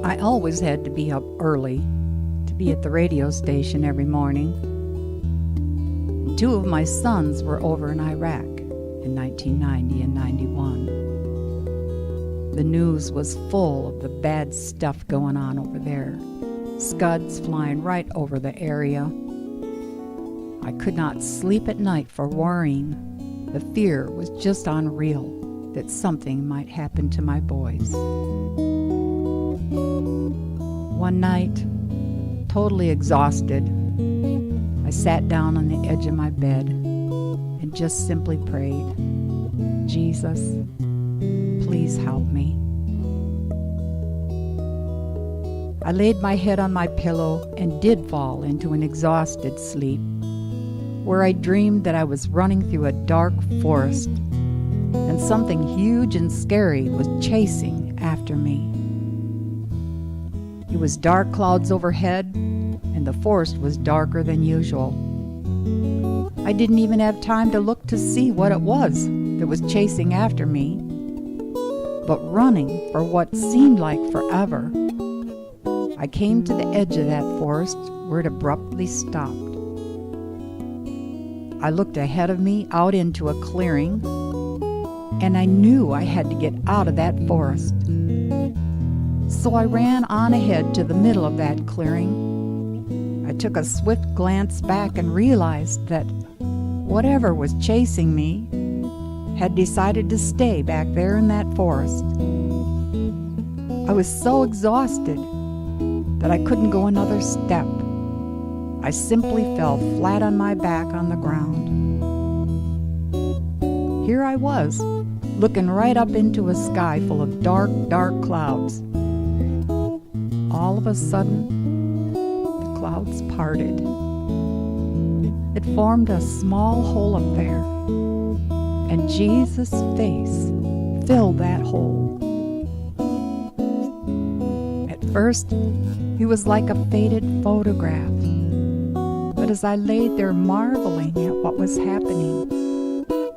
I always had to be up early to be at the radio station every morning. And 2 of my sons were over in Iraq in 1990 and 91. The news was full of the bad stuff going on over there. Scuds flying right over the area. I could not sleep at night for worrying. The fear was just unreal that something might happen to my boys. One night, totally exhausted, I sat down on the edge of my bed and just simply prayed, Jesus, please help me. I laid my head on my pillow and did fall into an exhausted sleep, where I dreamed that I was running through a dark forest and something huge and scary was chasing after me. It was dark clouds overhead, and the forest was darker than usual. I didn't even have time to look to see what it was that was chasing after me, but running for what seemed like forever, I came to the edge of that forest where it abruptly stopped. I looked ahead of me out into a clearing, and I knew I had to get out of that forest. So I ran on ahead to the middle of that clearing. I took a swift glance back and realized that whatever was chasing me had decided to stay back there in that forest. I was so exhausted that I couldn't go another step. I simply fell flat on my back on the ground. Here I was, looking right up into a sky full of dark, dark clouds. All of a sudden, the clouds parted. It formed a small hole up there, and Jesus' face filled that hole. At first, he was like a faded photograph, but as I laid there marveling at what was happening,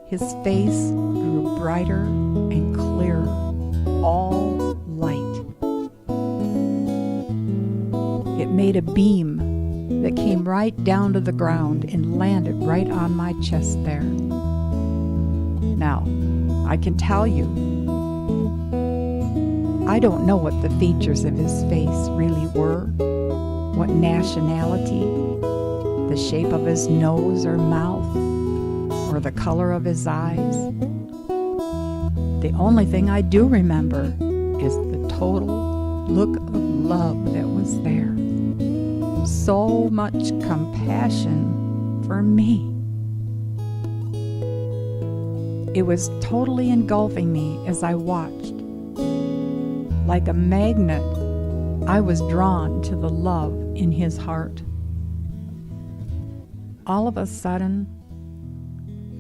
his face grew brighter and clearer, all light. It made a beam that came right down to the ground and landed right on my chest there. Now, I can tell you, I don't know what the features of his face really were, what nationality, the shape of his nose or mouth, or the color of his eyes. The only thing I do remember is the total look of love that was there. So much compassion for me. It was totally engulfing me as I watched. Like a magnet, I was drawn to the love in his heart. All of a sudden,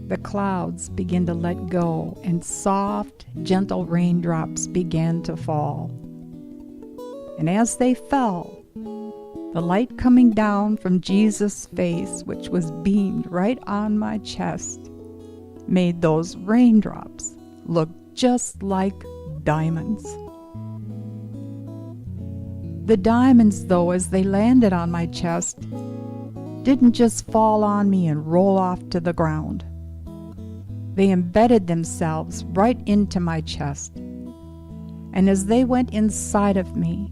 the clouds began to let go and soft, gentle raindrops began to fall. And as they fell, the light coming down from Jesus' face, which was beamed right on my chest, made those raindrops look just like diamonds. The diamonds, though, as they landed on my chest, didn't just fall on me and roll off to the ground. They embedded themselves right into my chest. And as they went inside of me,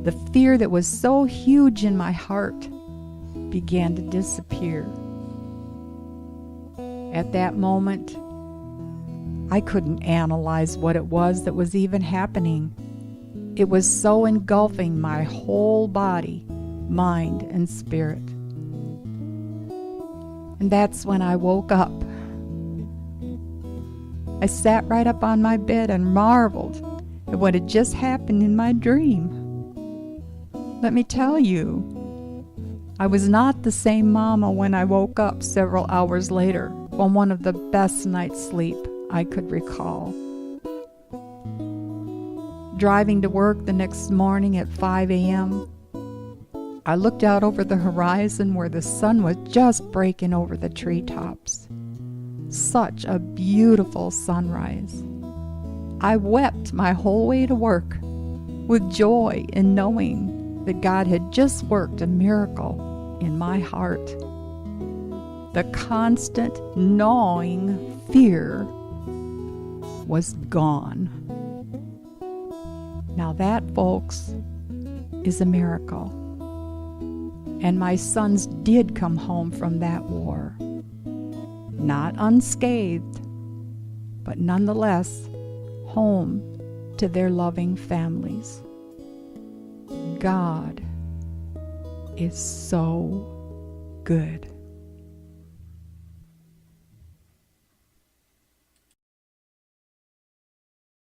the fear that was so huge in my heart began to disappear. At that moment, I couldn't analyze what it was that was even happening. It was so engulfing my whole body, mind, and spirit. And that's when I woke up. I sat right up on my bed and marveled at what had just happened in my dream. Let me tell you, I was not the same mama when I woke up several hours later on one of the best night's sleep I could recall. Driving to work the next morning at 5 a.m., I looked out over the horizon where the sun was just breaking over the treetops. such a beautiful sunrise. I wept my whole way to work with joy in knowing that God had just worked a miracle in my heart. The constant gnawing fear was gone. Now that, folks, is a miracle. And my sons did come home from that war. Not unscathed, but nonetheless home to their loving families. God is so good.